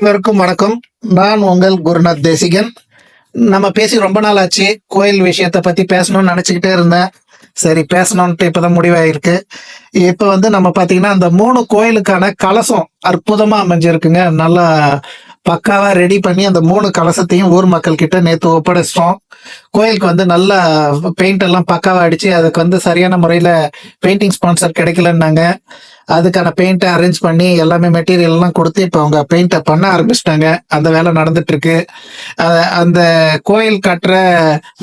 அனைவருக்கும் வணக்கம். நான் உங்கள் குருநாத் தேசிகன். நம்ம பேசி ரொம்ப நாள் ஆச்சு. கோயில் விஷயத்த பத்தி பேசணும்னு நினைச்சுக்கிட்டே இருந்தேன். சரி பேசணும்ட்டு இப்பதான் முடிவாயிருக்கு. இப்ப நம்ம பாத்தீங்கன்னா, அந்த 3 கோயிலுக்கான கலசம் அற்புதமா அமைஞ்சிருக்குங்க. நல்லா பக்காவா ரெடி பண்ணி அந்த 3 கலசத்தையும் ஊர் மக்கள் கிட்ட நேத்து ஒப்படைச்சிட்டோம். கோயிலுக்கு நல்லா பெயிண்ட் எல்லாம் பக்காவா அடிச்சு, அதுக்கு சரியான முறையில பெயிண்டிங் ஸ்பான்சர் கிடைக்கலன்னாங்க. அதுக்கான பெயிண்ட்ட அரேஞ்ச் பண்ணி எல்லாமே மெட்டீரியல் எல்லாம் குடுத்து, இப்ப அவங்க பெயிண்ட்ட பண்ண ஆரம்பிச்சுட்டாங்க. அந்த வேலை நடந்துட்டு இருக்கு. அந்த கோயில் கட்டுற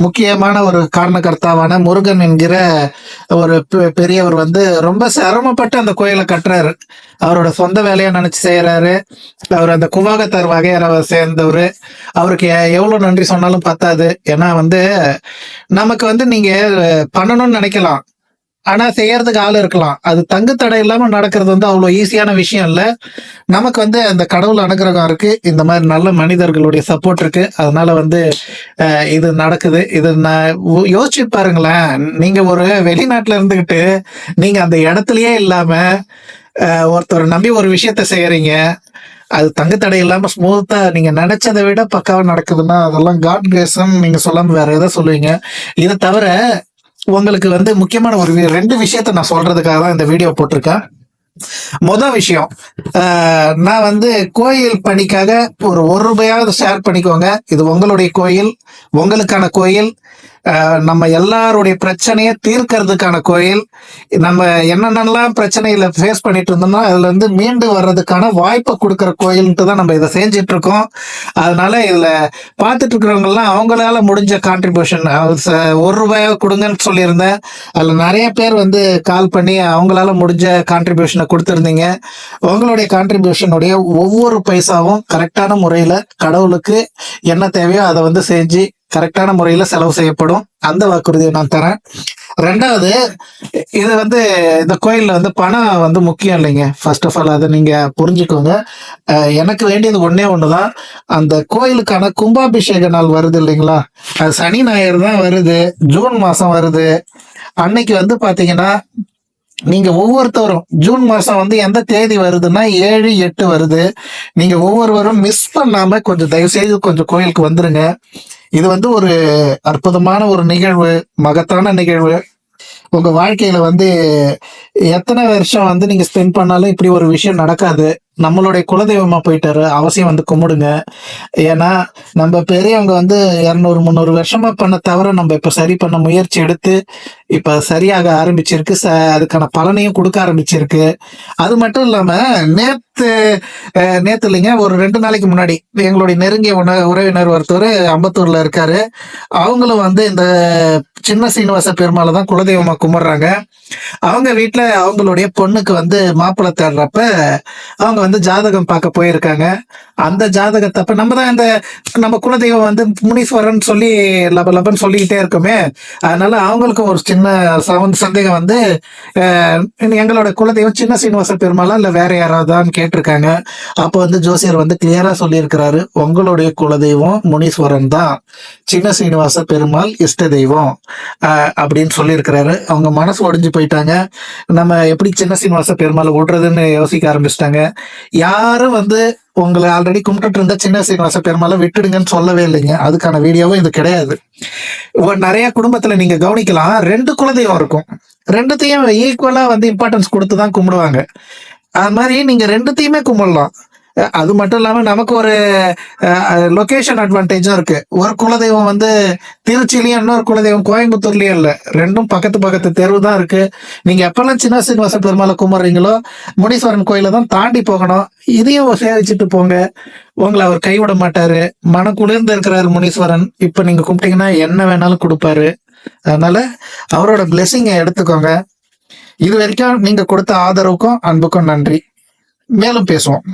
முக்கியமான ஒரு காரணகர்த்தாவான முருகன் என்கிற ஒரு பெரியவர் ரொம்ப சிரமப்பட்டு அந்த கோயில கட்டுறாரு. அவரோட சொந்த வேலையா நினைச்சு செய்யறாரு. அவர் அந்த குவாகத்தார் வகையற சேர்ந்தவரு. அவருக்கு எவ்வளவு நன்றி சொன்னாலும் பத்தாது. ஏன்னா நமக்கு நீங்க பண்ணணும்னு நினைக்கலாம். ஆனா செய்யறதுக்கு ஆள் இருக்கலாம். அது தங்கு தடை இல்லாம நடக்கிறது அவ்வளவு ஈஸியான விஷயம் இல்ல. நமக்கு அந்த கடவுள் அனுகிரகம் இருக்கு. இந்த மாதிரி நல்ல மனிதர்களுடைய சப்போர்ட் இருக்கு. அதனால இது நடக்குது. இது நான் யோசிச்சு பாருங்களேன். நீங்க ஒரு வெளிநாட்டுல இருந்துகிட்டு நீங்க அந்த இடத்துலயே இல்லாம ஒருத்தர் நம்பி ஒரு விஷயத்த செய்யறீங்க. அது தங்கு தடை இல்லாம ஸ்மூத்தா நீங்க நினைச்சதை விட பக்காவா நடக்குதுன்னா அதெல்லாம் காட் கிரேஸ்ன்னு நீங்க சொல்லாம வேற எதை சொல்லுவீங்க? இதை தவிர உங்களுக்கு முக்கியமான ஒரு 2 விஷயத்த நான் சொல்றதுக்காக தான் இந்த வீடியோ போட்டிருக்கேன். விஷயம், நான் கோயில் பணிக்காக ஒரு ரூபாயாவது ஷேர் பண்ணிக்கோங்க. இது உங்களுடைய கோயில், உங்களுக்கான கோயில். நம்ம எல்லாருடைய பிரச்சனையை தீர்க்கறதுக்கான கோயில். நம்ம என்னென்னலாம் பிரச்சனைகளை ஃபேஸ் பண்ணிட்டு இருந்தோம்னா அதுல மீண்டு வர்றதுக்கான வாய்ப்பை கொடுக்குற கோயில்ட்டு தான் நம்ம இதை செஞ்சிட்டு இருக்கோம். அதனால இதுல பார்த்துட்டு இருக்கிறவங்க எல்லாம் அவங்களால முடிஞ்ச கான்ட்ரிபியூஷன் ரூபாய் கொடுங்கன்னு சொல்லியிருந்தேன். அதுல நிறைய பேர் கால் பண்ணி அவங்களால முடிஞ்ச கான்ட்ரிபியூஷனை கொடுத்துருந்தீங்க. உங்களுடைய கான்ட்ரிபியூஷனுடைய ஒவ்வொரு பைசாவும் கரெக்டான முறையில கடவுளுக்கு என்ன தேவையோ அதை செஞ்சு கரெக்டான முறையில செலவு செய்யப்படும். அந்த வாக்குறுதியை நான் தரேன். 2வது, இது இந்த கோயில்ல பணம் முக்கியம் இல்லைங்க. ஃபர்ஸ்ட் ஆஃப் ஆல் அதை நீங்க புரிஞ்சுக்கோங்க. எனக்கு வேண்டியது ஒன்னே ஒண்ணுதான். அந்த கோயிலுக்கான கும்பாபிஷேக நாள் வருது இல்லைங்களா? அது சனி ஞாயிறு தான் வருது. ஜூன் மாசம் வருது. அன்னைக்கு பாத்தீங்கன்னா நீங்க ஒவ்வொருத்தரும் ஜூன் மாசம் எந்த தேதி வருதுன்னா 7, 8 வருது. நீங்க ஒவ்வொருவரும் மிஸ் பண்ணாம கொஞ்சம் தயவு செய்து கொஞ்சம் கோயிலுக்கு வந்துருங்க. இது ஒரு அற்புதமான ஒரு நிகழ்வு, மகத்தான நிகழ்வு. உங்க வாழ்க்கையில எத்தனை வருஷம் நீங்க ஸ்பெண்ட் பண்ணாலும் இப்படி ஒரு விஷயம் நடக்காது. நம்மளுடைய குலதெய்வமா போயிட்டாரு, அவசியம் கும்பிடுங்க. ஏன்னா நம்ம பெரியவங்க 200, 300 வருஷமா பண்ண தவிர நம்ம இப்ப சரி பண்ண முயற்சி எடுத்து இப்ப சரியாக ஆரம்பிச்சிருக்கு. அதுக்கான பலனையும் கொடுக்க ஆரம்பிச்சிருக்கு. அது மட்டும் இல்லாம நேத்து நேத்து இல்லைங்க, ஒரு 2 நாளைக்கு முன்னாடி எங்களுடைய நெருங்கிய உறவினர் ஒருத்தர் அம்பத்தூர்ல இருக்காரு. அவங்களும் இந்த சின்ன சீனிவாச பெருமாளை தான் குலதெய்வமா கும்பிடுறாங்க. அவங்க வீட்டுல அவங்களுடைய பொண்ணுக்கு மாப்பிள்ளை தேடுறப்ப அவங்க ஜாதகம் பார்க்க போயிருக்காங்க. அந்த ஜாதகத்தப்ப நம்ம தான் நம்ம குலதெய்வம் முனீஸ்வரன் சொல்லி லபன்னு சொல்லிக்கிட்டே இருக்குமே. அதனால அவங்களுக்கும் ஒரு சின்ன சந்தேகம் எங்களோட குலதெய்வம் சின்ன சீனிவாச பெருமாளா இல்ல வேற யாராவதான்னு கேட்டிருக்காங்க. அப்போ ஜோசியர் கிளியரா சொல்லியிருக்கிறாரு, உங்களுடைய குலதெய்வம் முனீஸ்வரன் தான், சின்ன சீனிவாச பெருமாள் இஷ்ட தெய்வம் அப்படின்னு சொல்லியிருக்கிறாரு. அவங்க மனசு ஒடிஞ்சு போயிட்டாங்க. நம்ம எப்படி சின்ன சீனிவாச பெருமாளை விடுறதுன்னு யோசிக்க ஆரம்பிச்சிட்டாங்க. யாரும் உங்களை ஆல்ரெடி கும்பிட்டு இருந்த சின்ன சீனிவாச பெருமாளை விட்டுடுங்கன்னு சொல்லவே இல்லைங்க. அதுக்கான வீடியோவும் இது கிடையாது. நிறைய குடும்பத்துல நீங்க கவனிக்கலாம், 2 குலதெய்வம் இருக்கும். 2த்தையும் ஈக்குவலா இம்பார்ட்டன்ஸ் கொடுத்துதான் கும்பிடுவாங்க. அது மாதிரி நீங்க 2த்தையுமே கும்பிடலாம். அது மட்டும் இல்லாம நமக்கு ஒரு லொகேஷன் அட்வான்டேஜும் இருக்கு. ஒரு குலதெய்வம் திருச்சிலையும் இன்னொரு குலதெய்வம் கோயம்புத்தூர்லயும் இல்ல. 2ம் பக்கத்து பக்கத்து தெருவு தான் இருக்கு. நீங்க எப்பெல்லாம் சின்ன சீனிவாச பெருமாளை கும்பிடுறீங்களோ முனீஸ்வரன் கோயில தான் தாண்டி போகணும். இதையும் சேவிச்சுட்டு போங்க. உங்களை அவர் கைவிட மாட்டாரு. மன குளிர்ந்து இருக்கிறாரு முனீஸ்வரன். இப்ப நீங்க கும்பிட்டீங்கன்னா என்ன வேணாலும் கொடுப்பாரு. அதனால அவரோட பிளெஸிங்கை எடுத்துக்கோங்க. இது வரைக்கும் நீங்க கொடுத்த ஆதரவுக்கும் அன்புக்கும் நன்றி. மேலும் பேசுவோம்.